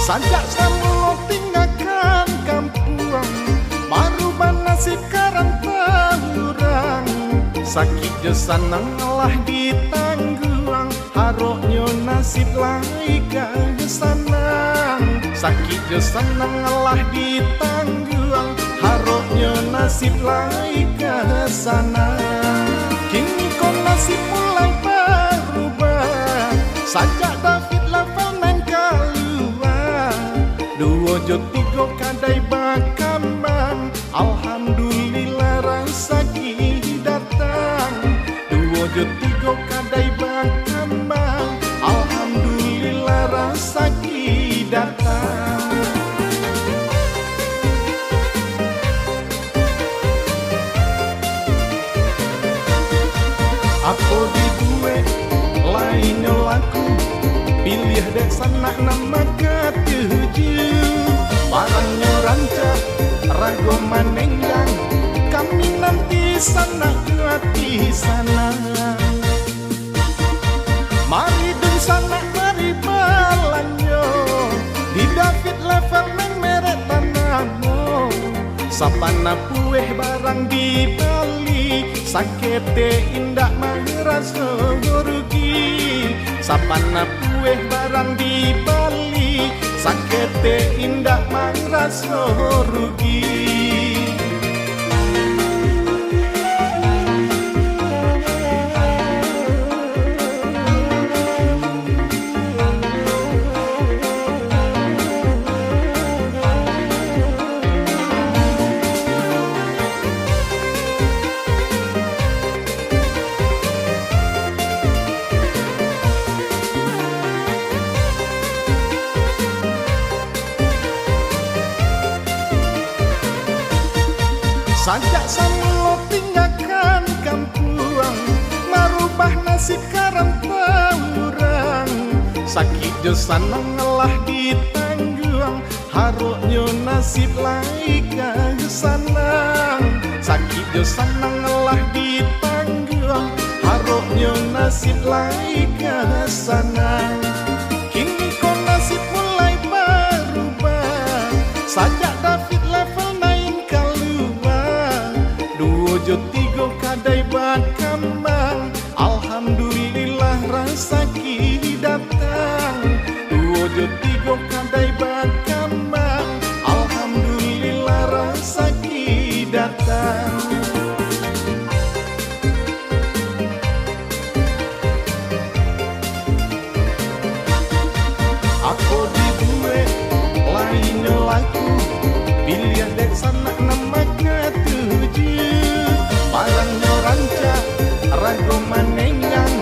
Sajak semua tinggalkan kampung, merubah nasib karang-tarang. Sakit je sanang lah ditangguang, haroknya nasib laika je sanang. Sakit je sanang lah ditangguang, haroknya nasib laika sanang. Kini kau nasib mulai berubah, sajak David level main keluar. Dua jo tiga kadai bakambang, alhamdulillah rezeki datang. Dua jo tiga kadai bakambang, alhamdulillah rezeki datang. Aku dibuat lainnya laku, pilih dek sanak nama ketujuh. Barangnya rancak, ragu manenggang, kami nanti sanak hati sana. Mari dun sanak mari balanyo, di David level neng merek tanahmu. Sapana pueh barang di Bali, sakete indak merasa rugi. Sapana pueh barang di Bali, sakete indak merasa rugi. Sajak semua tinggalkan kampung, merubah nasib karang-tarang. Sakit jo sanang lah ditangguang, haroknya nasib laika sanang. Sakit jo sanang lah ditangguang, haroknya nasib laika sanang. Kini kau nasib mulai berubah, sajak David level naik keluar. Dua jo tiga kadai bakambang, alhamdulillah rezeki datang. Dua jo tiga kadai bakambang, alhamdulillah rezeki datang. Aku dibuat lainnya laku, pilih dek sanak nama ketujuh. Barangnya rancak, ragu manenggang,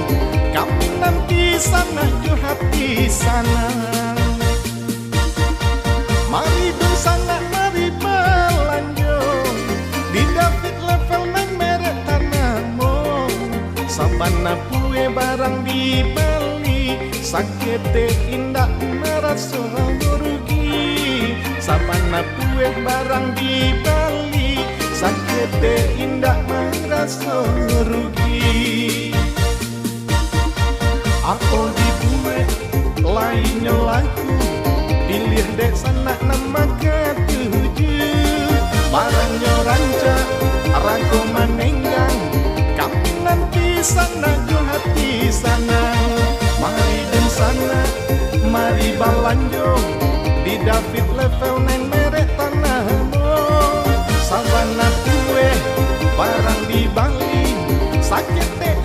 kami nanti sana jo hati sana. Mari dun sanak mari belanjo, di David level neng merek tanahmu. Sabana pueh barang di Bali, sakete indak merasa rugi. Sabana pueh barang di Bali, sakete indak merasa rugi. Aku dibuat lainnya laku, pilih dek sanak nama ketujuh. Barangnya rancak, ragu manenggang, kami nanti sana jo hati sana. Mari dan sana, mari balanjo, di David level neng merek tanahmu. Sabana pueh barang di Bali, sakete